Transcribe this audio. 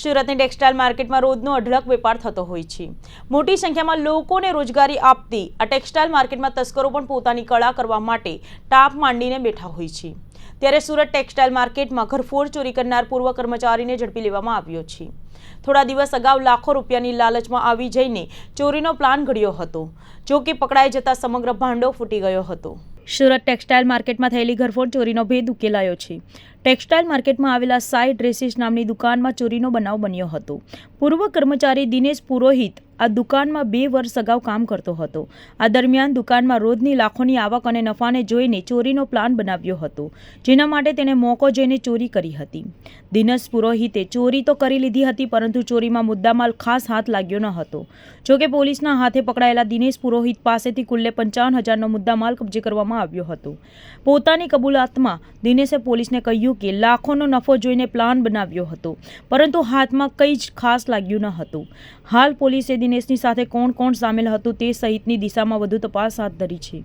સુરતની ટેક્સટાઇલ માર્કેટમાં રોજનો અઢળક વેપાર થતો હોય છે। મોટી સંખ્યામાં લોકોને રોજગારી આપતી આ ટેક્સટાઇલ માર્કેટમાં તસ્કરો પણ પોતાની કળા કરવા માટે ટાપ માંડીને બેઠા હોય છે। ત્યારે સુરત ટેક્સટાઇલ માર્કેટમાં ઘરફોડ ચોરી કરનાર પૂર્વ કર્મચારીને ઝડપી લેવામાં આવ્યો છે। થોડા દિવસ અગાઉ લાખો રૂપિયાની લાલચમાં આવી જઈને ચોરીનો પ્લાન ઘડ્યો હતો, જો કે પકડાઈ જતા સમગ્ર ભાંડો ફૂટી ગયો હતો। સુરત ટેક્સટાઇલ માર્કેટમાં થયેલી ઘરફોડ ચોરીનો ભેદ ઉકેલાયો છે। ટેક્સટાઇલ માર્કેટમાં આવેલા સાઈ ડ્રેસીસ નામની દુકાનમાં ચોરીનો બનાવ બન્યો હતો। પૂર્વ કર્મચારી દિનેશ પુરોહિત આ દુકાનમાં 2 વર્ષ અગાઉ કામ કરતો હતો। આ દરમિયાન દુકાનમાં રોજની લાખોની આવક અને નફાને જોઈને ચોરીનો પ્લાન બનાવ્યો હતો, જેના માટે તેણે મોકો જોઈને ચોરી કરી હતી। દિનેશ પુરોહિતે ચોરી તો કરી લીધી હતી, પરંતુ ચોરીમાં મુદ્દામાલ ખાસ હાથ લાગ્યો ન હતો। જોકે પોલીસના હાથે પકડાયેલા દિનેશ પુરોહિત પાસેથી કુલ્લે 55,000નો મુદ્દામાલ કબજે કરવામાં આવ્યો હતો। પોતાની કબૂલાતમાં દિનેશે પોલીસને કહ્યું કે લાખોનો નફો જોઈને પ્લાન બનાવ્યો હતો, પરંતુ હાથમાં કંઈ જ ખાસ લાગ્યું ન હતું। હાલ પોલીસે દિનેશની સાથે કોણ સામેલ હતું તે સહિતની દિશામાં વધુ તપાસ હાથ ધરી છે।